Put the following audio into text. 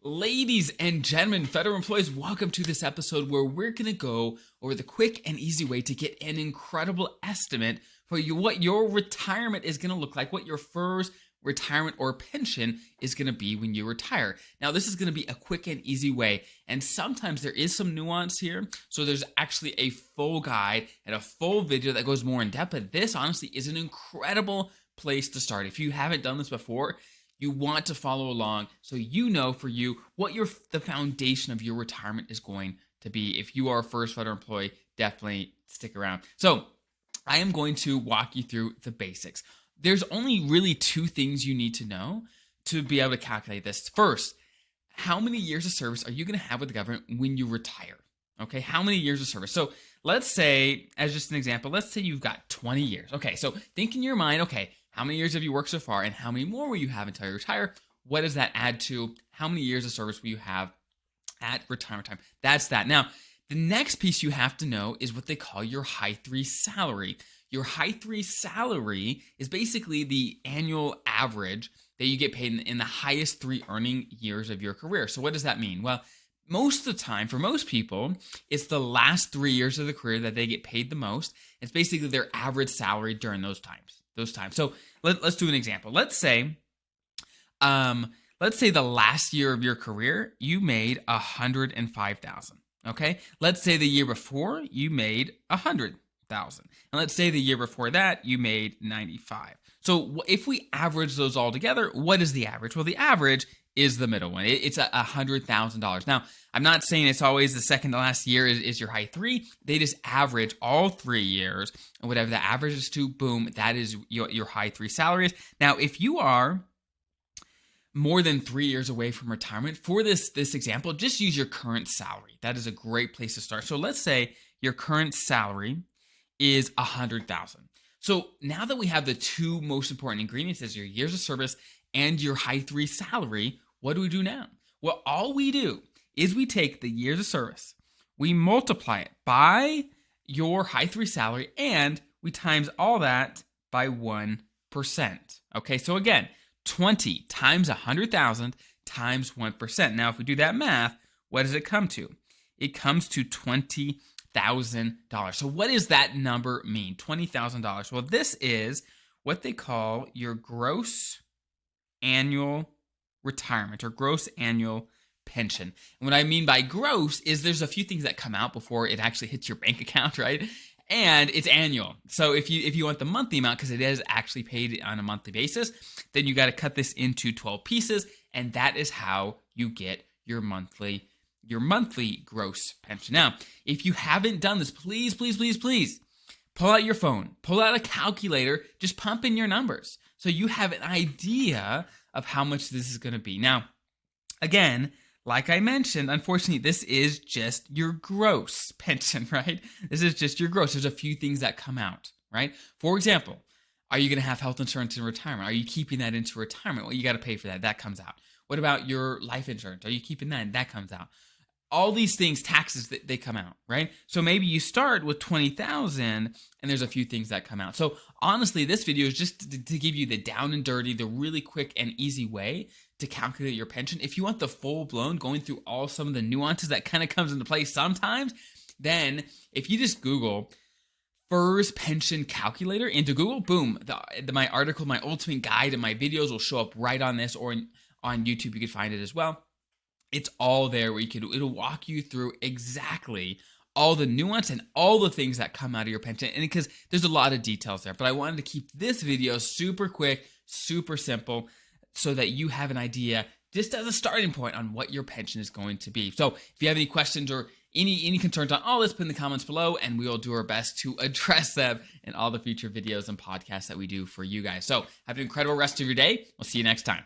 Ladies and gentlemen, federal employees, welcome to this episode where we're going to go over the quick and easy way to get an incredible estimate for you, what your retirement is going to look like, what your FERS retirement or pension is going to be when you retire. Now, this is going to be a quick and easy way, and sometimes there is some nuance here, so there's actually a full guide and a full video that goes more in depth, but this honestly is an incredible place to start. If you haven't done this before, you want to follow along so you know for you what the foundation of your retirement is going to be. If you are a first federal employee, definitely stick around. So I am going to walk you through the basics. There's only really two things you need to know to be able to calculate this. First, how many years of service are you going to have with the government when you retire? Okay, how many years of service? So let's say, as just an example, let's say you've got 20 years. Okay, so think in your mind, okay, how many years have you worked so far and how many more will you have until you retire? What does that add to? How many years of service will you have at retirement time? That's that. Now, the next piece you have to know is what they call your high three salary. Your high three salary is basically the annual average that you get paid in the highest three earning years of your career. So what does that mean? Well, most of the time, for most people, it's the last 3 years of the career that they get paid the most. It's basically their average salary during those times. So let's do an example. Let's say the last year of your career, you made $105,000. Okay. Let's say the year before you made $100,000. And let's say the year before that, you made $95,000. So if we average those all together, what is the average? Well, the average is the middle one. It's $100,000. Now, I'm not saying it's always the second to last year is your high three. They just average all 3 years, and whatever the average is to, boom, that is your high three salaries. Now, if you are more than 3 years away from retirement, for this example, just use your current salary. That is a great place to start. So let's say your current salary is $100,000. So now that we have the two most important ingredients as your years of service and your high three salary, what do we do now? Well, all we do is we take the years of service, we multiply it by your high three salary, and we times all that by 1%. Okay, so again, 20 times 100,000 times 1%. Now, if we do that math, what does it come to? It comes to $20,000. So what does that number mean? $20,000. Well, this is what they call your gross annual retirement or gross annual pension. And what I mean by gross is there's a few things that come out before it actually hits your bank account, right? And it's annual. So if you want the monthly amount, because it is actually paid on a monthly basis, then you got to cut this into 12 pieces, and that is how you get your monthly gross pension. Now, if you haven't done this, please pull out your phone, pull out a calculator, just pump in your numbers so you have an idea of how much this is going to be. Now, again, like I mentioned, unfortunately, this is just your gross pension, right? This is just your gross. There's a few things that come out, right? For example, are you going to have health insurance in retirement? Are you keeping that into retirement? Well, you got to pay for that. That comes out. What about your life insurance? Are you keeping that? That comes out. All these things, taxes, they come out, right? So maybe you start with 20,000 and there's a few things that come out. So honestly, this video is just to give you the down and dirty, the really quick and easy way to calculate your pension. If you want the full blown, going through all some of the nuances that kind of comes into play sometimes, then if you just Google FERS pension calculator into Google, boom, my article, my ultimate guide and my videos will show up right on this, or on YouTube, you can find it as well. It's all there where it'll walk you through exactly all the nuance and all the things that come out of your pension. And because there's a lot of details there, but I wanted to keep this video super quick, super simple, so that you have an idea just as a starting point on what your pension is going to be. So if you have any questions or any concerns on all this, put in the comments below, and we will do our best to address them in all the future videos and podcasts that we do for you guys. So have an incredible rest of your day. We'll see you next time.